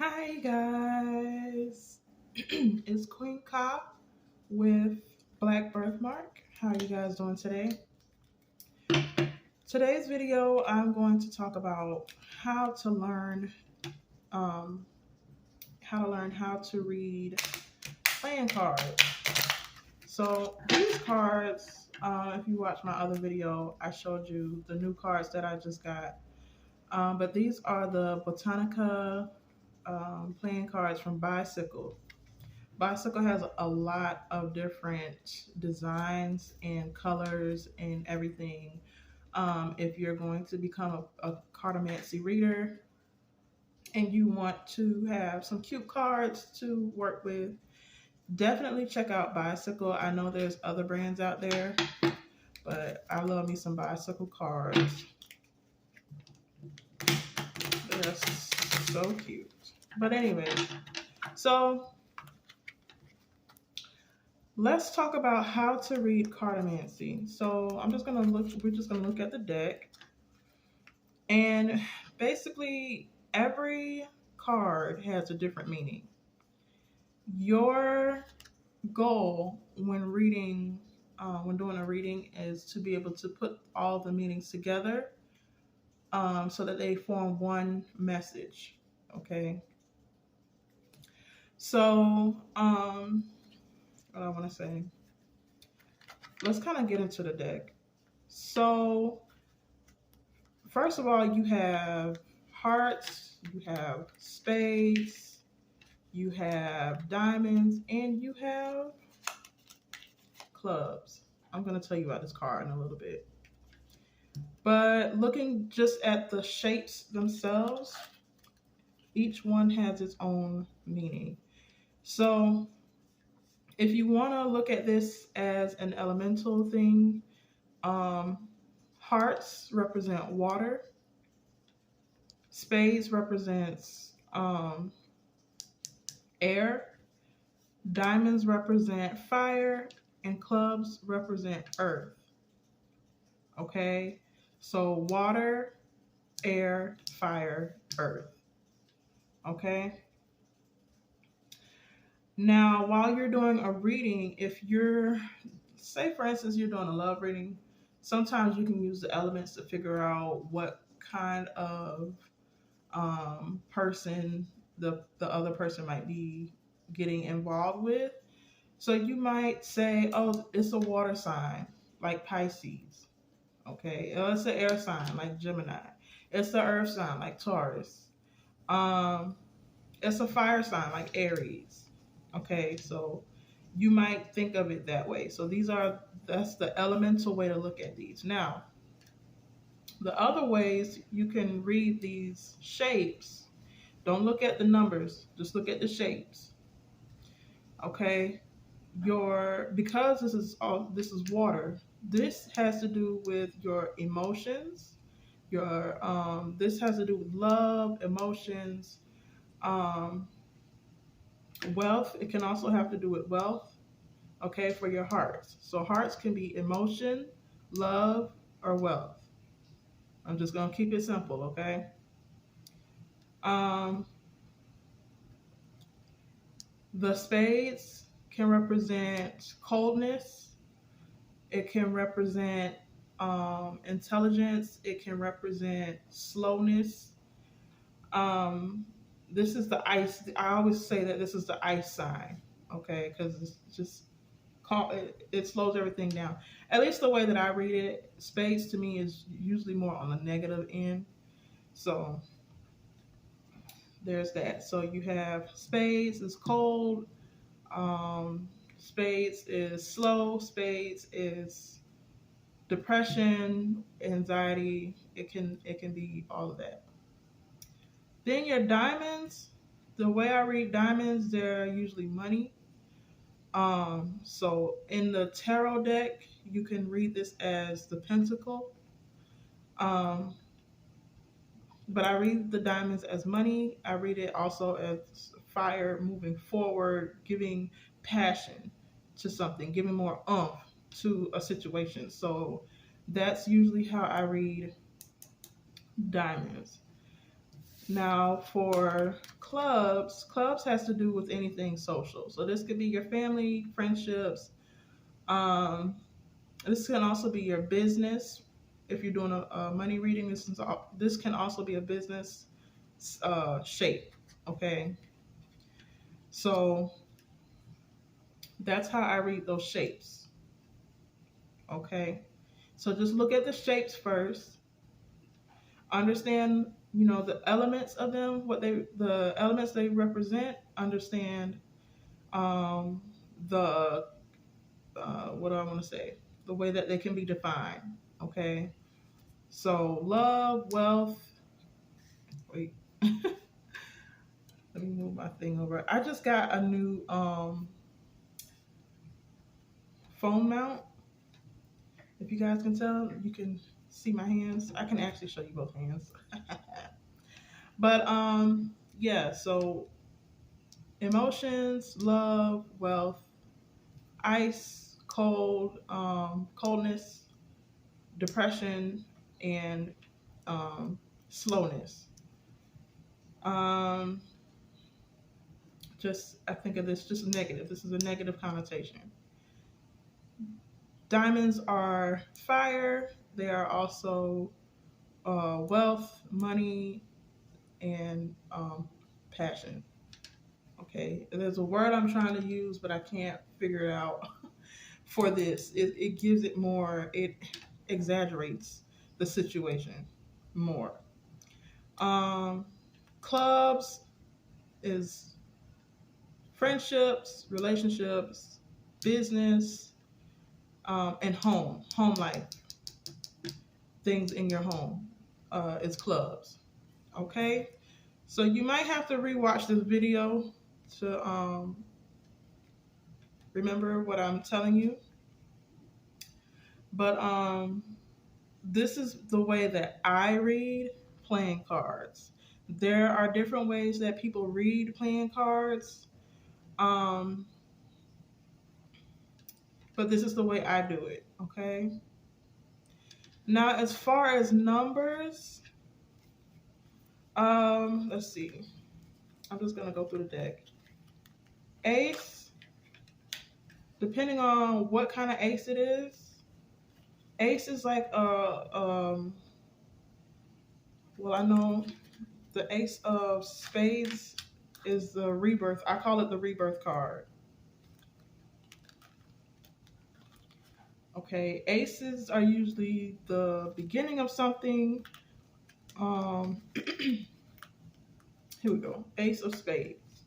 Hi guys, it's Queen Ka with BlaqBirthmark. How are you guys doing today? Today's video, I'm going to talk about how to learn um, how to read playing cards. So these cards, if you watch my other video, I showed you the new cards that I just got. But these are the Botanica playing cards from Bicycle. Bicycle has a lot of different designs and colors and everything. If you're going to become a cartomancy reader and you want to have some cute cards to work with, definitely check out Bicycle. I know there's other brands out there, but I love me some Bicycle cards. They're so cute. But anyway, so let's talk about how to read cartomancy. So we're just gonna look at the deck. And basically every card has a different meaning. Your goal when doing a reading is to be able to put all the meanings together so that they form one message. Okay. So, what I want to say, let's kind of get into the deck. So, first of all, you have hearts, you have spades, you have diamonds, and you have clubs. I'm going to tell you about this card in a little bit. But looking just at the shapes themselves, each one has its own meaning. So if you want to look at this as an elemental thing, hearts represent water, spades represents air, diamonds represent fire, and clubs represent earth. Okay, so water, air, fire, earth. Okay. Now, while you're doing a reading, if say for instance, you're doing a love reading, sometimes you can use the elements to figure out what kind of person the other person might be getting involved with. So you might say, oh, it's a water sign like Pisces. Okay, it's an air sign like Gemini. It's an earth sign like Taurus. It's a fire sign like Aries. Okay, so you might think of it that way. So that's the elemental way to look at these. Now, the other ways you can read these shapes, don't look at the numbers, just look at the shapes. Okay, because this is water, this has to do with your emotions. This has to do with love, emotions, wealth. It can also have to do with wealth. Okay, for your hearts. So hearts can be emotion, love, or wealth. I'm just gonna keep it simple. Okay. The spades can represent coldness. It can represent intelligence. It can represent slowness. This is the ice. I always say that this is the ice sign, okay, because it's just it slows everything down. At least the way that I read it, spades to me is usually more on the negative end. So there's that. So you have spades is cold. Spades is slow. Spades is depression, anxiety. It can be all of that. Then your diamonds, the way I read diamonds, they're usually money. So in the tarot deck, you can read this as the pentacle. But I read the diamonds as money. I read it also as fire, moving forward, giving passion to something, giving more oomph to a situation. So that's usually how I read diamonds. Now for clubs has to do with anything social. So this could be your family, friendships. Um, this can also be your business. If you're doing a money reading, this can also be a business shape. Okay, so that's how I read those shapes. Okay, so just look at the shapes first. Understand, the elements of them, the elements they represent. Understand um, the what do I want to say? The way that they can be defined. Okay, so love, wealth. Wait, let me move my thing over. I just got a new phone mount. If you guys can tell, you can see my hands. I can actually show you both hands. But yeah, so emotions, love, wealth, ice, cold, coldness, depression, and slowness. Um, I think of this just negative. This is a negative connotation. Diamonds are fire. They are also wealth, money, and passion. Okay, there's a word I'm trying to use, but I can't figure it out for this. It gives it more, it exaggerates the situation more. Um, Clubs is friendships, relationships, business, and home life, things in your home is clubs. Okay, so you might have to rewatch this video to remember what I'm telling you. But this is the way that I read playing cards. There are different ways that people read playing cards, um, but this is the way I do it. Okay. Now, as far as numbers, let's see. I'm just gonna go through the deck. Ace, depending on what kind of ace it is. Ace is like well, I know the ace of spades is the rebirth. I call it the rebirth card. Okay, aces are usually the beginning of something. Here we go. Ace of spades,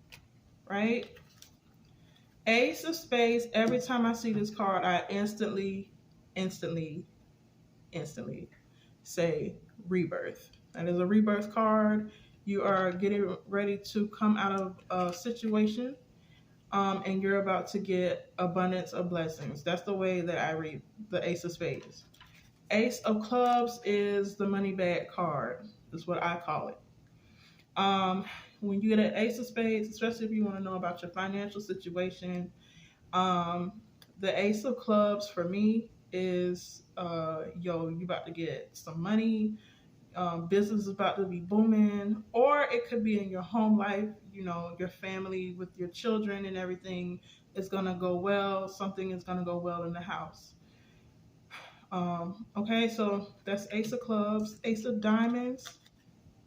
right? Ace of spades, every time I see this card, I instantly say rebirth. That is a rebirth card. You are getting ready to come out of a situation, and you're about to get abundance of blessings. That's the way that I read the Ace of Spades. Ace of Clubs is the money bag card. That's what I call it. When you get an Ace of Spades, especially if you want to know about your financial situation, the Ace of Clubs for me is, you about to get some money. Business is about to be booming, or it could be in your home life, your family with your children and everything is going to go well. Something is going to go well in the house. Okay, so that's Ace of Clubs. Ace of Diamonds,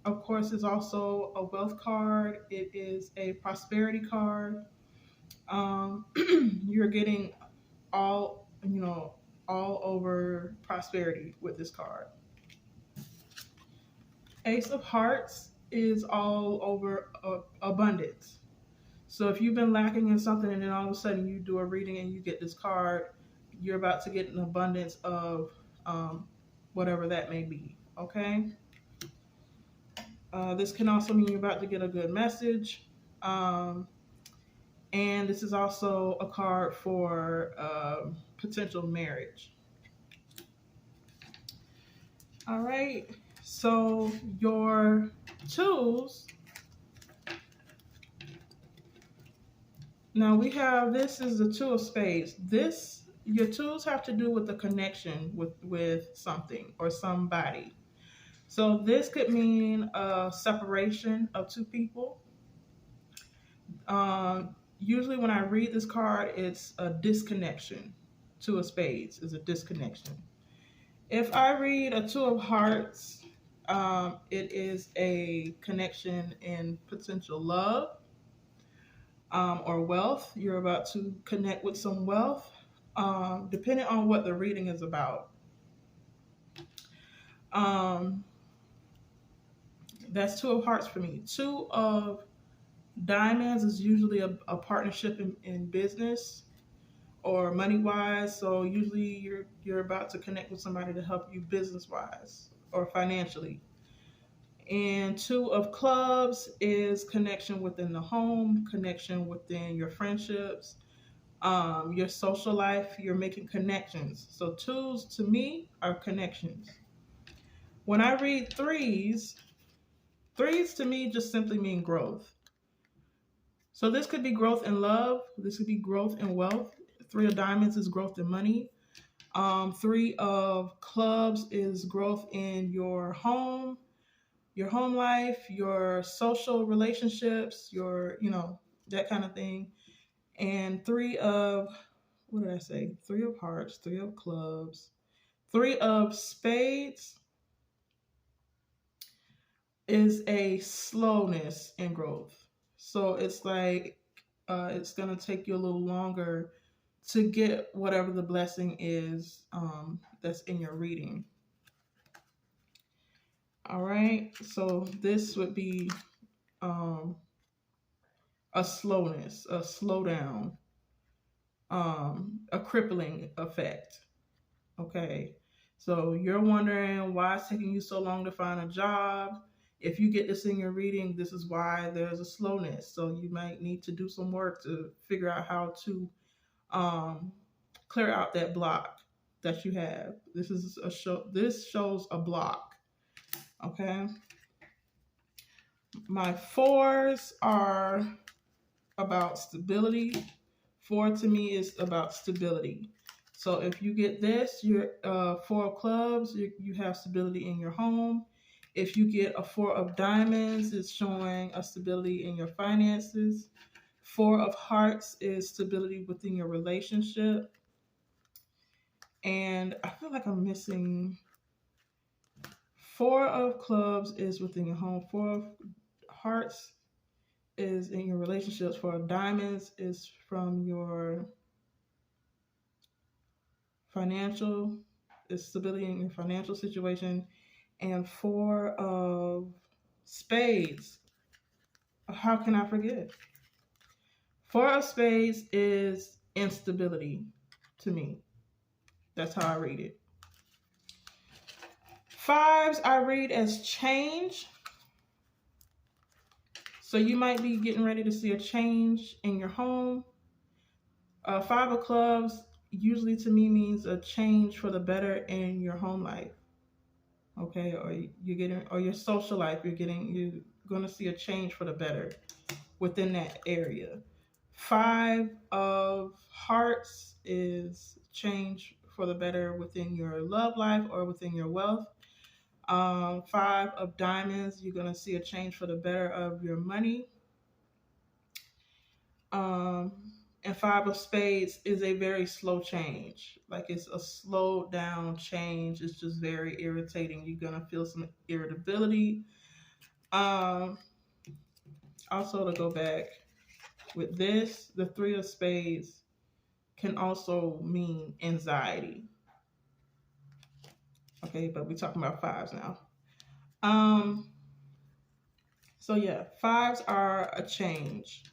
of course, is also a wealth card. It is a prosperity card. You're getting all over prosperity with this card. Ace of Hearts is all over abundance. So if you've been lacking in something and then all of a sudden you do a reading and you get this card, you're about to get an abundance of whatever that may be. Okay. This can also mean you're about to get a good message. And this is also a card for potential marriage. All right. So your twos. Now we have, this is the Two of Spades. Your twos have to do with the connection with something or somebody. So this could mean a separation of two people. Usually when I read this card, it's a disconnection. Two of spades is a disconnection. If I read a two of hearts, it is a connection in potential love, or wealth. You're about to connect with some wealth, depending on what the reading is about. Um, that's two of hearts for me. Two of diamonds is usually a partnership in business or money wise. So usually you're about to connect with somebody to help you business wise or financially. And two of clubs is connection within the home, connection within your friendships, your social life. You're making connections. So twos to me are connections. When I read threes, threes to me just simply mean growth. So this could be growth in love. This could be growth in wealth. Three of diamonds is growth in money. Three of clubs is growth in your home life, your social relationships, that kind of thing. And three of, what did I say? Three of hearts, three of clubs, three of spades is a slowness in growth. So it's like it's going to take you a little longer to get whatever the blessing is that's in your reading. All right, so this would be um, a slowness, a slowdown, a crippling effect. Okay, so you're wondering why it's taking you so long to find a job. If you get this in your reading, this is why there's a slowness. So you might need to do some work to figure out how to um, clear out that block that you have. This is a show. This shows a block. Okay. My fours are about stability. Four to me is about stability. So if you get this, you're four of clubs, you have stability in your home. If you get a four of diamonds, it's showing a stability in your finances. Four of hearts is stability within your relationship. And I feel like I'm missing. Four of clubs is within your home. Four of hearts is in your relationships. Four of diamonds is from your financial, is stability in your financial situation. And four of spades. How can I forget? Four of spades is instability to me. That's how I read it. Fives I read as change. So you might be getting ready to see a change in your home. Five of clubs usually to me means a change for the better in your home life. Okay, or you're getting, or your social life, you're going to see a change for the better within that area. Five of hearts is change for the better within your love life or within your wealth. Five of diamonds, you're going to see a change for the better of your money. And five of spades is a very slow change. Like it's a slow down change. It's just very irritating. You're going to feel some irritability. Also, to go back with this, the three of spades can also mean anxiety. Okay, but we're talking about fives now. So yeah, fives are a change.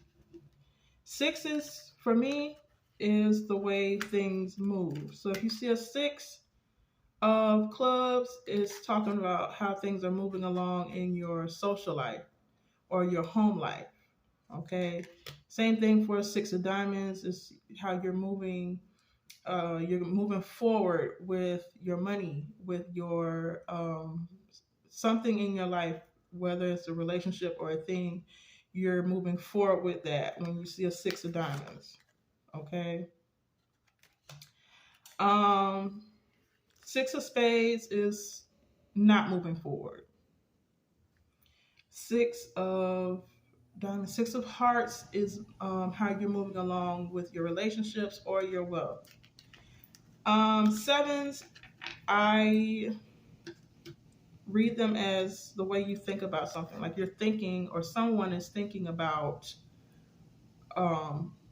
Sixes, for me, is the way things move. So if you see a six of clubs, it's talking about how things are moving along in your social life or your home life. Okay. Same thing for a six of diamonds is how you're moving forward with your money, with your something in your life, whether it's a relationship or a thing, you're moving forward with that when you see a six of diamonds. Okay. Six of spades is not moving forward. Six of Diamond. Six of Hearts is how you're moving along with your relationships or your wealth. Sevens, I read them as the way you think about something. Like you're thinking, or someone is thinking about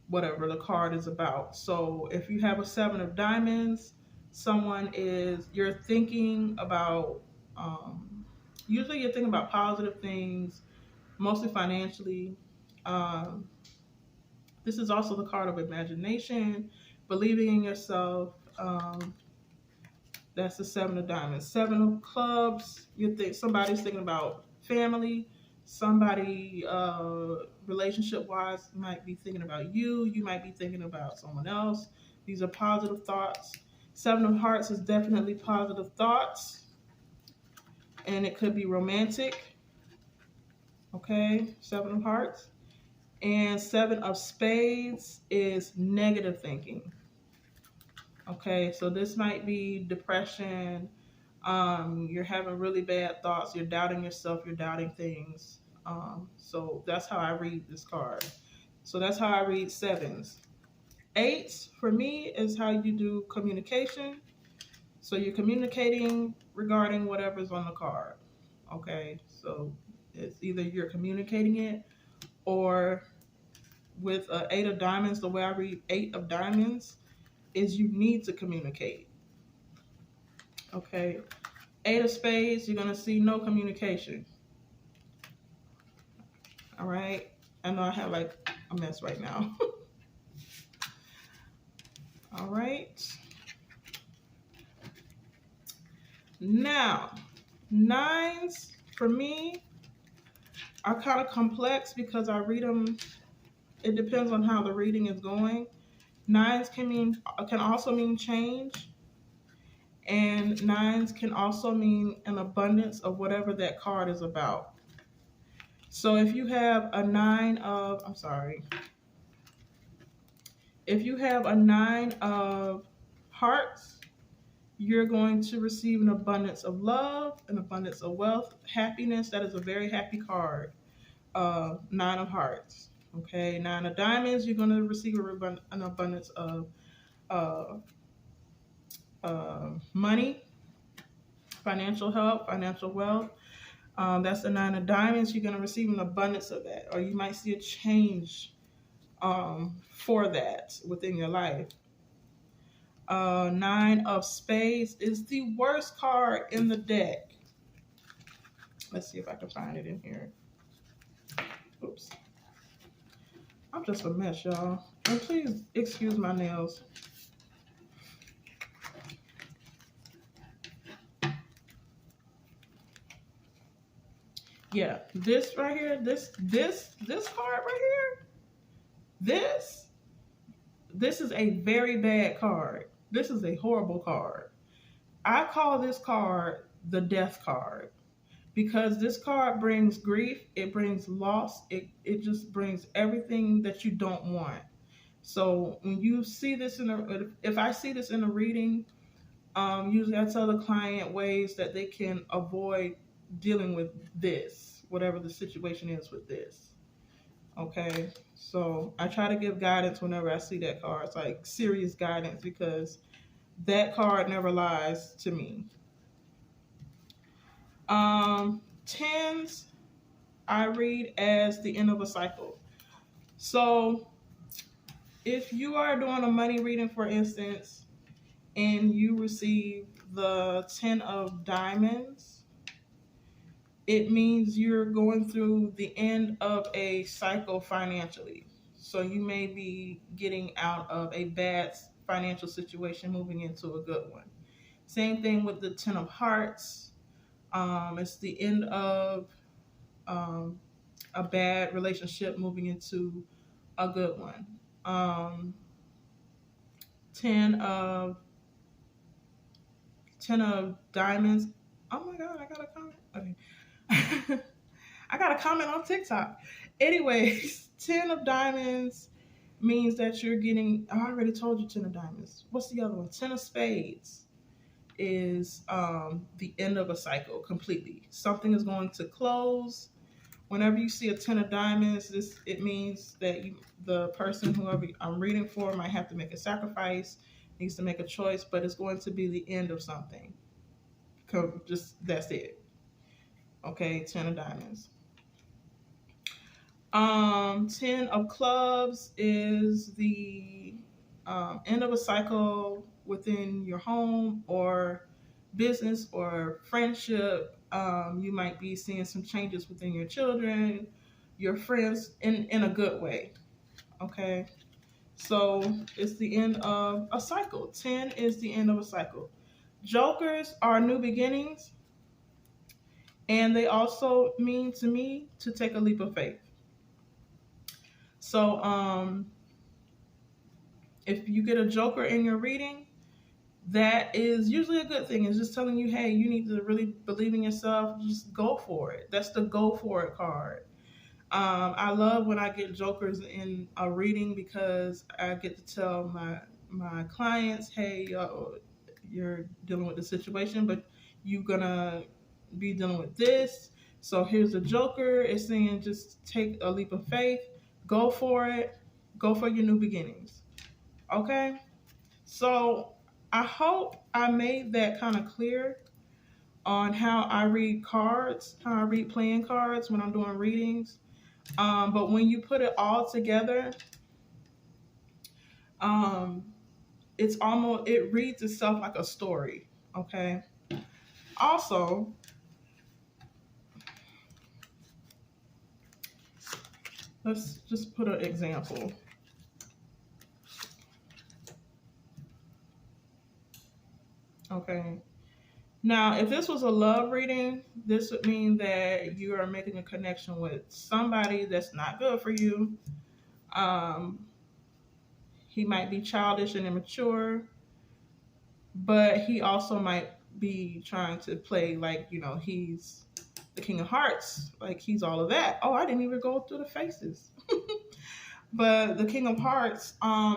whatever the card is about. So if you have a Seven of Diamonds, you're thinking about, usually you're thinking about positive things, mostly financially. Um, this is also the card of imagination, believing in yourself. That's the Seven of Diamonds. Seven of Clubs, somebody's thinking about family. Somebody, relationship-wise, might be thinking about you. You might be thinking about someone else. These are positive thoughts. Seven of Hearts is definitely positive thoughts. And it could be romantic. Okay, Seven of Hearts. And Seven of Spades is negative thinking. Okay, so this might be depression. You're having really bad thoughts. You're doubting yourself. You're doubting things. So that's how I read this card. So that's how I read sevens. Eights, for me, is how you do communication. So you're communicating regarding whatever's on the card. Okay, so it's either you're communicating it, or with Eight of Diamonds, the way I read Eight of Diamonds is you need to communicate. Okay. Eight of Spades, you're going to see no communication. All right. I know I have like a mess right now. All right. Now, nines for me are kind of complex because I read them. It depends on how the reading is going. Nines can also mean change. And nines can also mean an abundance of whatever that card is about. So if you have a if you have a Nine of Hearts, you're going to receive an abundance of love, an abundance of wealth, happiness. That is a very happy card. Nine of Hearts. Okay, Nine of Diamonds, you're going to receive an abundance of money, financial help, financial wealth. That's the Nine of Diamonds. You're going to receive an abundance of that, or you might see a change for that within your life. Nine of Spades is the worst card in the deck. Let's see if I can find it in here. Oops. I'm just a mess, y'all. And please excuse my nails. Yeah, this right here, this card right here, this is a very bad card. This is a horrible card. I call this card the death card because this card brings grief, it brings loss, it just brings everything that you don't want. So when you see this if I see this in a reading, usually I tell the client ways that they can avoid dealing with this, whatever the situation is with this. Okay, so I try to give guidance whenever I see that card. It's like serious guidance because that card never lies to me. Tens, I read as the end of a cycle. So if you are doing a money reading, for instance, and you receive the 10 of Diamonds, it means you're going through the end of a cycle financially. So you may be getting out of a bad financial situation, moving into a good one. Same thing with the 10 of Hearts. It's the end of a bad relationship, moving into a good one. 10 of Diamonds. Oh my God, I got a comment. Okay. I got a comment on TikTok. Anyways, 10 of Diamonds means that you're getting, I already told you 10 of Diamonds. What's the other one? 10 of Spades is the end of a cycle completely. Something is going to close. whenever you see a 10 of diamonds, it means that the person, whoever I'm reading for, might have to make a sacrifice, needs to make a choice, but it's going to be the end of something. Just that's it. Okay, 10 of diamonds. 10 of clubs is the end of a cycle within your home or business or friendship. You might be seeing some changes within your children, your friends, in a good way. Okay, so it's the end of a cycle. 10 is the end of a cycle. Jokers are new beginnings, and they also mean to me to take a leap of faith. So if you get a joker in your reading, that is usually a good thing. It's just telling you, hey, you need to really believe in yourself. Just go for it. That's the go for it card. I love when I get jokers in a reading because I get to tell my clients, hey, you're dealing with the situation, but you're gonna be dealing with this. So here's the joker. It's saying just take a leap of faith, go for it, go for your new beginnings. Okay, so I hope I made that kind of clear on how I read cards, how I read playing cards when I'm doing readings. But when you put it all together, it reads itself like a story. Okay. Also, let's just put an example. Okay. Now, if this was a love reading, this would mean that you are making a connection with somebody that's not good for you. He might be childish and immature, but he also might be trying to play like, he's the King of Hearts, like he's all of that. Oh, I didn't even go through the faces. But the King of Hearts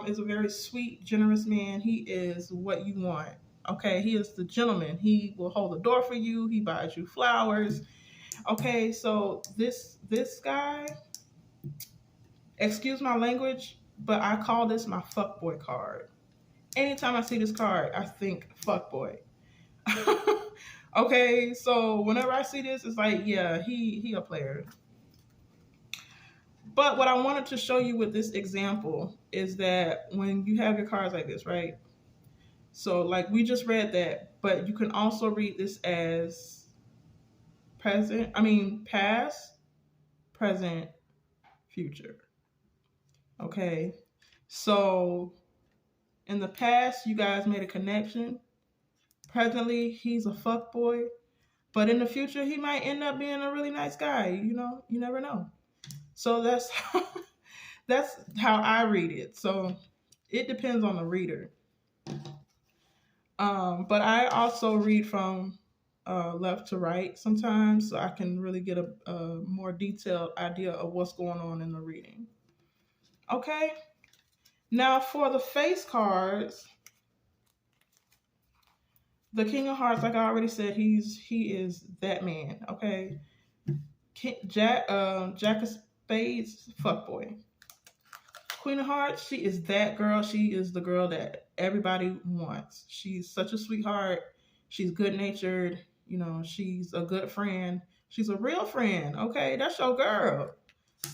is a very sweet, generous man. He is what you want. Okay, he is the gentleman. He will hold the door for you. He buys you flowers. Okay, so this guy, excuse my language, but I call this my fuckboy card. Anytime I see this card, I think fuckboy. Okay, so whenever I see this, it's like, yeah, he a player. But what I wanted to show you with this example is that when you have your cards like this, right? So like we just read that, but you can also read this as past, present, future. Okay. So in the past, you guys made a connection. Presently, he's a fuckboy. But in the future, he might end up being a really nice guy. You never know. So that's how I read it. So it depends on the reader. But I also read from left to right sometimes, so I can really get a more detailed idea of what's going on in the reading. Okay. Now for the face cards, the King of Hearts, like I already said, he is that man. Okay. Jack of Spades, fuckboy. Queen of Hearts, she is that girl. She is the girl that everybody wants. She's such a sweetheart. She's good natured. She's a good friend. She's a real friend. Okay, that's your girl.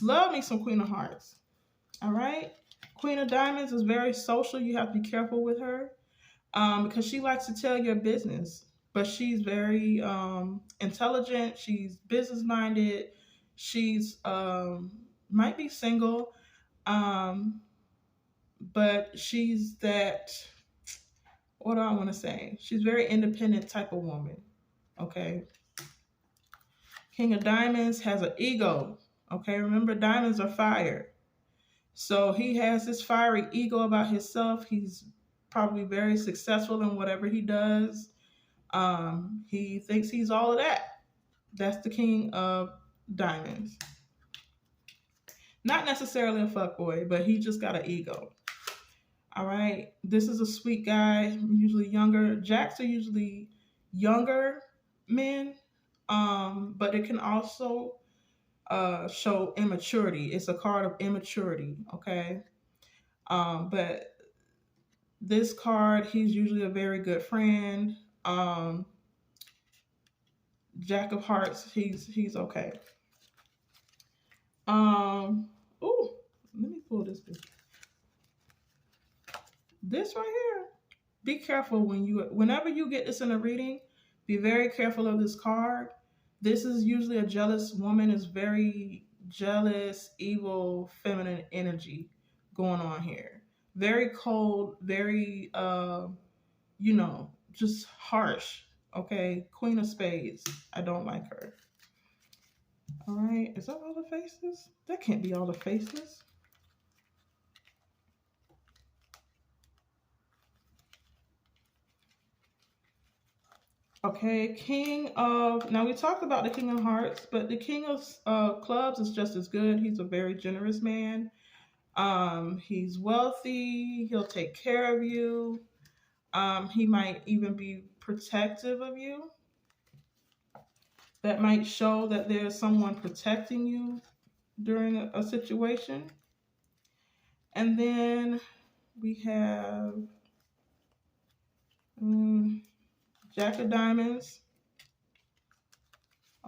Love me some Queen of Hearts. All right. Queen of Diamonds is very social. You have to be careful with her because she likes to tell your business. But she's very intelligent. She's business minded. She's might be single. But she's that, what do I want to say? She's very independent type of woman. Okay. King of Diamonds has an ego. Okay. Remember, diamonds are fire. So he has this fiery ego about himself. He's probably very successful in whatever he does. He thinks he's all of that. That's the King of Diamonds. Not necessarily a fuckboy, but he just got an ego. All right. This is a sweet guy, usually younger. Jacks are usually younger men, but it can also show immaturity. It's a card of immaturity, okay? But this card, he's usually a very good friend. Jack of Hearts, he's okay. Ooh, let me pull this. This right here. Be careful whenever you get this in a reading, be very careful of this card. This is usually a jealous woman, is very jealous, evil, feminine energy going on here. Very cold, very just harsh. Okay, Queen of Spades. I don't like her. All right, is that all the faces? That can't be all the faces. Okay, now we talked about the King of Hearts, but the King of Clubs is just as good. He's a very generous man. He's wealthy. He'll take care of you. He might even be protective of you. That might show that there's someone protecting you during a situation. And then we have Jack of Diamonds.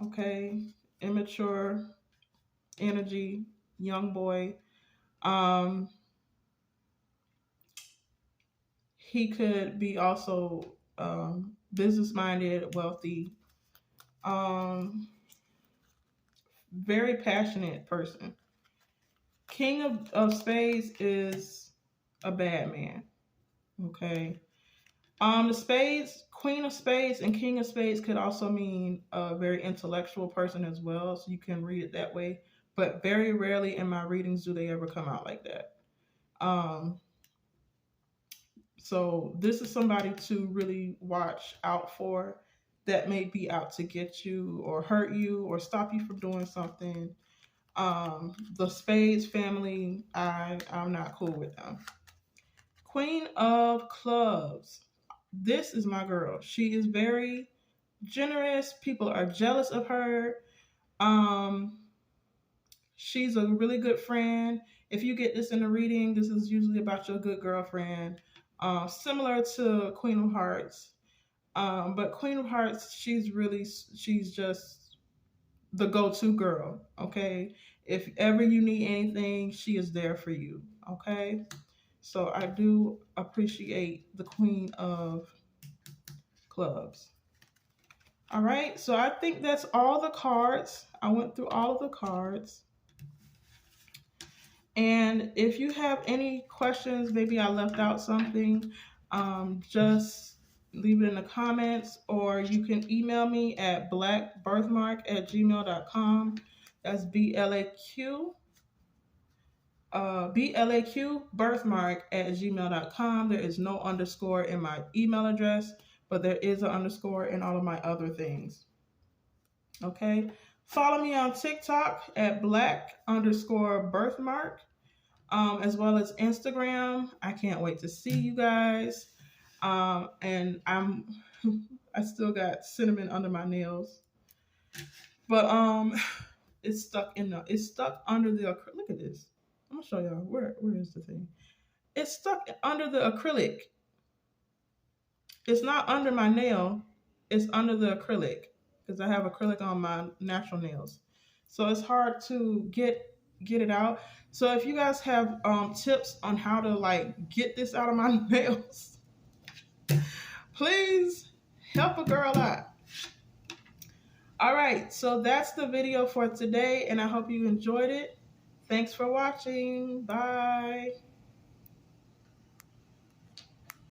Okay, immature energy, young boy. He could be also business minded, wealthy, very passionate person. King of Spades is a bad man. Okay. The Spades, Queen of Spades and King of Spades could also mean a very intellectual person as well. So you can read it that way. But very rarely in my readings do they ever come out like that. So this is somebody to really watch out for that may be out to get you or hurt you or stop you from doing something. The Spades family, I'm not cool with them. Queen of Clubs. This is my girl. She is very generous. People are jealous of her. She's a really good friend. If you get this in a reading, this is usually about your good girlfriend. Similar to Queen of Hearts. But Queen of Hearts, she's just the go-to girl, okay? If ever you need anything, she is there for you, okay? So I do appreciate the Queen of Clubs. All right, so I think that's all the cards. I went through all of the cards. And if you have any questions, maybe I left out something, just leave it in the comments, or you can email me at BlaqBirthmark@gmail.com. That's BlaqBirthmark@gmail.com. There is no underscore in my email address, but there is an underscore in all of my other things. Okay. Follow me on TikTok at Blaq_birthmark, as well as Instagram. I can't wait to see you guys. And I still got cinnamon under my nails, but it's stuck under the acrylic. Look at this. I'm gonna show y'all where is the thing. It's stuck under the acrylic. It's not under my nail. It's under the acrylic because I have acrylic on my natural nails, so it's hard to get it out. So if you guys have tips on how to get this out of my nails, please help a girl out. All right, so that's the video for today, and I hope you enjoyed it. Thanks for watching. Bye.